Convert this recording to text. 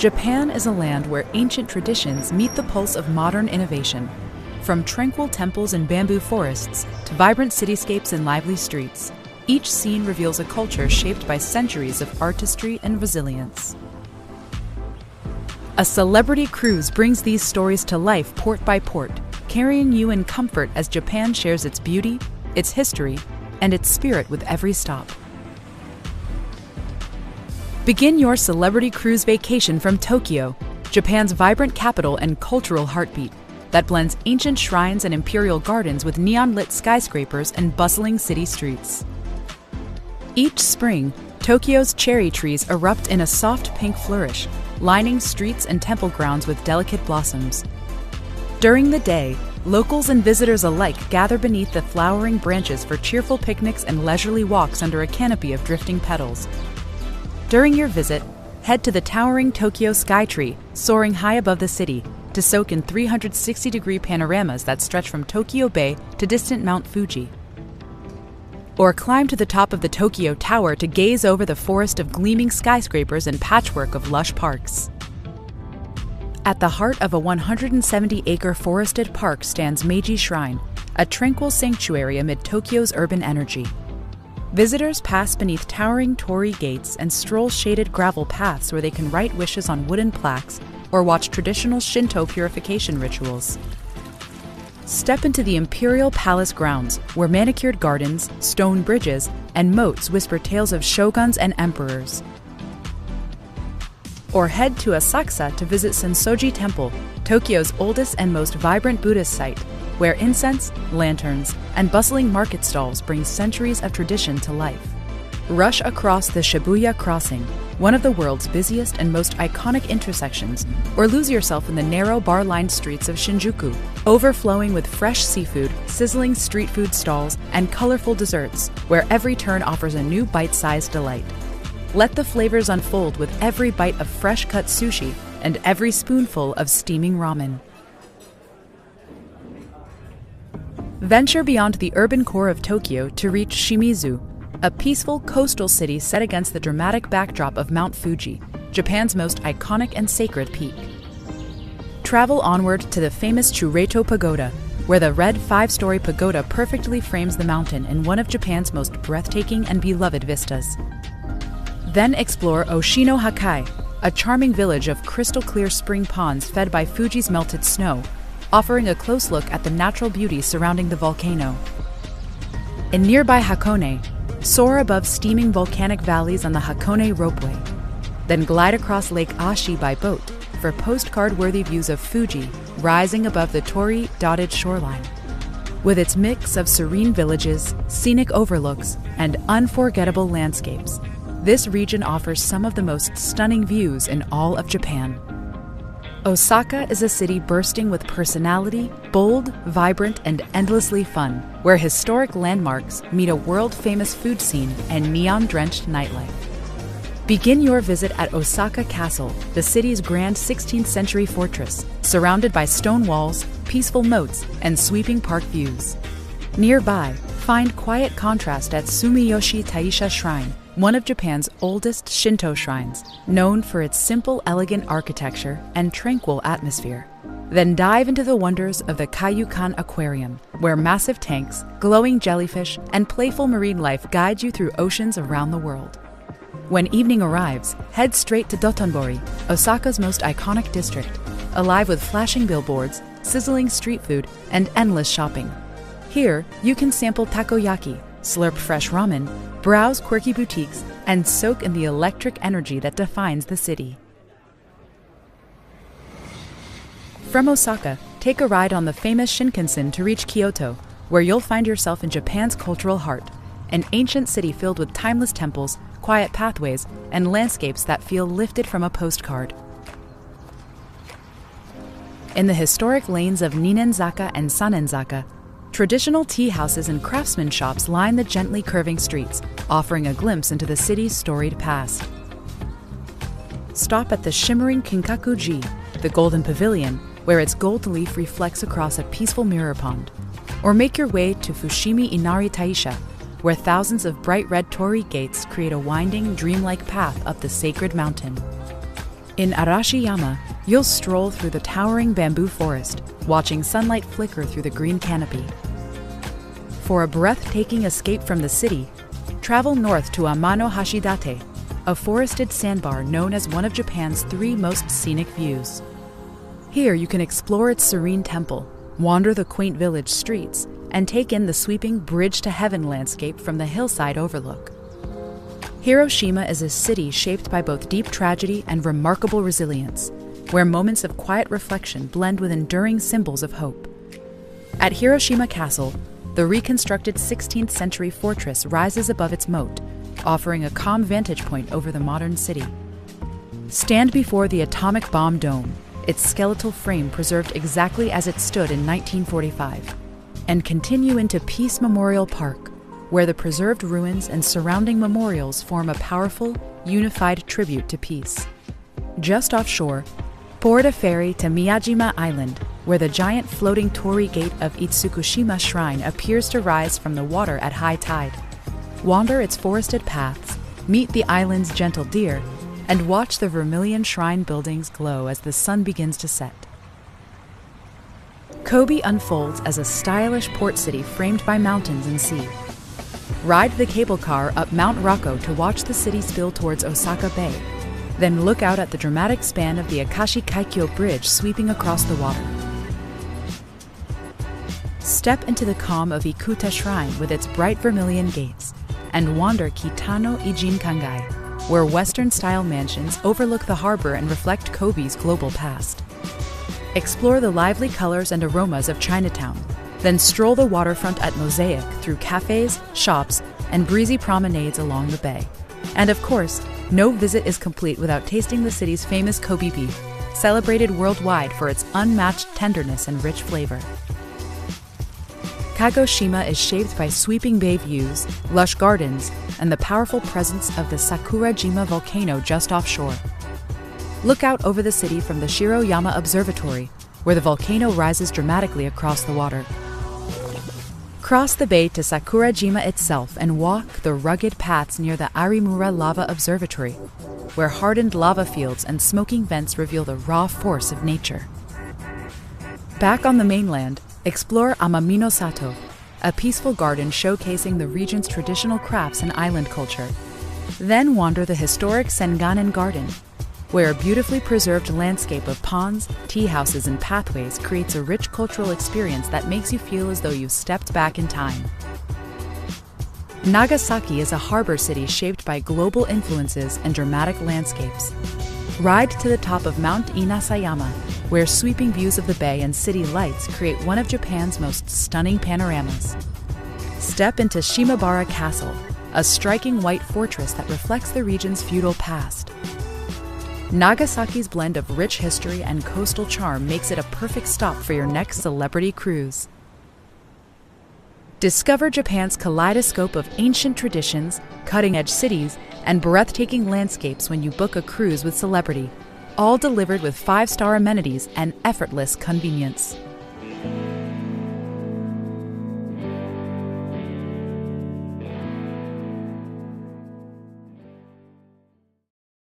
Japan is a land where ancient traditions meet the pulse of modern innovation. From tranquil temples and bamboo forests to vibrant cityscapes and lively streets, each scene reveals a culture shaped by centuries of artistry and resilience. A celebrity cruise brings these stories to life port by port, carrying you in comfort as Japan shares its beauty, its history, and its spirit with every stop. Begin your celebrity cruise vacation from Tokyo, Japan's vibrant capital and cultural heartbeat that blends ancient shrines and imperial gardens with neon-lit skyscrapers and bustling city streets. Each spring, Tokyo's cherry trees erupt in a soft pink flourish, lining streets and temple grounds with delicate blossoms. During the day, locals and visitors alike gather beneath the flowering branches for cheerful picnics and leisurely walks under a canopy of drifting petals. During your visit, head to the towering Tokyo Skytree, soaring high above the city, to soak in 360-degree panoramas that stretch from Tokyo Bay to distant Mount Fuji. Or climb to the top of the Tokyo Tower to gaze over the forest of gleaming skyscrapers and patchwork of lush parks. At the heart of a 170-acre forested park stands Meiji Shrine, a tranquil sanctuary amid Tokyo's urban energy. Visitors pass beneath towering torii gates and stroll shaded gravel paths where they can write wishes on wooden plaques or watch traditional Shinto purification rituals. Step into the Imperial Palace grounds, where manicured gardens, stone bridges, and moats whisper tales of shoguns and emperors. Or head to Asakusa to visit Sensoji Temple, Tokyo's oldest and most vibrant Buddhist site, where incense, lanterns, and bustling market stalls bring centuries of tradition to life. Rush across the Shibuya Crossing, one of the world's busiest and most iconic intersections, or lose yourself in the narrow bar-lined streets of Shinjuku, overflowing with fresh seafood, sizzling street food stalls, and colorful desserts, where every turn offers a new bite-sized delight. Let the flavors unfold with every bite of fresh-cut sushi and every spoonful of steaming ramen. Venture beyond the urban core of Tokyo to reach Shimizu, a peaceful coastal city set against the dramatic backdrop of Mount Fuji, Japan's most iconic and sacred peak. Travel onward to the famous Chureito Pagoda, where the red 5-story pagoda perfectly frames the mountain in one of Japan's most breathtaking and beloved vistas. Then explore Oshino Hakai, a charming village of crystal-clear spring ponds fed by Fuji's melted snow, offering a close look at the natural beauty surrounding the volcano. In nearby Hakone, soar above steaming volcanic valleys on the Hakone Ropeway, then glide across Lake Ashi by boat for postcard-worthy views of Fuji rising above the torii-dotted shoreline. With its mix of serene villages, scenic overlooks, and unforgettable landscapes, this region offers some of the most stunning views in all of Japan. Osaka is a city bursting with personality, bold, vibrant, and endlessly fun, where historic landmarks meet a world-famous food scene and neon-drenched nightlife. Begin your visit at Osaka Castle, the city's grand 16th-century fortress, surrounded by stone walls, peaceful moats, and sweeping park views. Nearby, find quiet contrast at Sumiyoshi Taisha Shrine, one of Japan's oldest Shinto shrines, known for its simple, elegant architecture and tranquil atmosphere. Then dive into the wonders of the Kaiyukan Aquarium, where massive tanks, glowing jellyfish, and playful marine life guide you through oceans around the world. When evening arrives, head straight to Dotonbori, Osaka's most iconic district, alive with flashing billboards, sizzling street food, and endless shopping. Here, you can sample takoyaki, slurp fresh ramen, browse quirky boutiques, and soak in the electric energy that defines the city. From Osaka, take a ride on the famous Shinkansen to reach Kyoto, where you'll find yourself in Japan's cultural heart, an ancient city filled with timeless temples, quiet pathways, and landscapes that feel lifted from a postcard. In the historic lanes of Ninenzaka and Sanenzaka, traditional tea houses and craftsman shops line the gently curving streets, offering a glimpse into the city's storied past. Stop at the shimmering Kinkaku-ji, the Golden Pavilion, where its gold leaf reflects across a peaceful mirror pond. Or make your way to Fushimi Inari Taisha, where thousands of bright red torii gates create a winding, dreamlike path up the sacred mountain. In Arashiyama, you'll stroll through the towering bamboo forest, watching sunlight flicker through the green canopy. For a breathtaking escape from the city, travel north to Amano Hashidate, a forested sandbar known as one of Japan's 3 most scenic views. Here you can explore its serene temple, wander the quaint village streets, and take in the sweeping bridge-to-heaven landscape from the hillside overlook. Hiroshima is a city shaped by both deep tragedy and remarkable resilience, where moments of quiet reflection blend with enduring symbols of hope. At Hiroshima Castle, the reconstructed 16th century fortress rises above its moat, offering a calm vantage point over the modern city. Stand before the atomic bomb dome, its skeletal frame preserved exactly as it stood in 1945, and continue into Peace Memorial Park, where the preserved ruins and surrounding memorials form a powerful, unified tribute to peace. Just offshore, board a ferry to Miyajima Island, where the giant floating torii gate of Itsukushima Shrine appears to rise from the water at high tide. Wander its forested paths, meet the island's gentle deer, and watch the vermilion shrine buildings glow as the sun begins to set. Kobe unfolds as a stylish port city framed by mountains and sea. Ride the cable car up Mount Rako to watch the city spill towards Osaka Bay, then look out at the dramatic span of the Akashi Kaikyo Bridge sweeping across the water. Step into the calm of Ikuta Shrine with its bright vermilion gates, and wander Kitano Ijin Kangai, where Western-style mansions overlook the harbor and reflect Kobe's global past. Explore the lively colors and aromas of Chinatown, then stroll the waterfront at Mosaic through cafes, shops, and breezy promenades along the bay. And of course, no visit is complete without tasting the city's famous Kobe beef, celebrated worldwide for its unmatched tenderness and rich flavor. Kagoshima is shaped by sweeping bay views, lush gardens, and the powerful presence of the Sakurajima volcano just offshore. Look out over the city from the Shiroyama Observatory, where the volcano rises dramatically across the water. Cross the bay to Sakurajima itself and walk the rugged paths near the Arimura Lava Observatory, where hardened lava fields and smoking vents reveal the raw force of nature. Back on the mainland, explore Amamino-Sato, a peaceful garden showcasing the region's traditional crafts and island culture. Then wander the historic Senganen Garden, where a beautifully preserved landscape of ponds, tea houses, and pathways creates a rich cultural experience that makes you feel as though you've stepped back in time. Nagasaki is a harbor city shaped by global influences and dramatic landscapes. Ride to the top of Mount Inasayama, where sweeping views of the bay and city lights create one of Japan's most stunning panoramas. Step into Shimabara Castle, a striking white fortress that reflects the region's feudal past. Nagasaki's blend of rich history and coastal charm makes it a perfect stop for your next celebrity cruise. Discover Japan's kaleidoscope of ancient traditions, cutting-edge cities, and breathtaking landscapes when you book a cruise with Celebrity, all delivered with 5-star amenities and effortless convenience.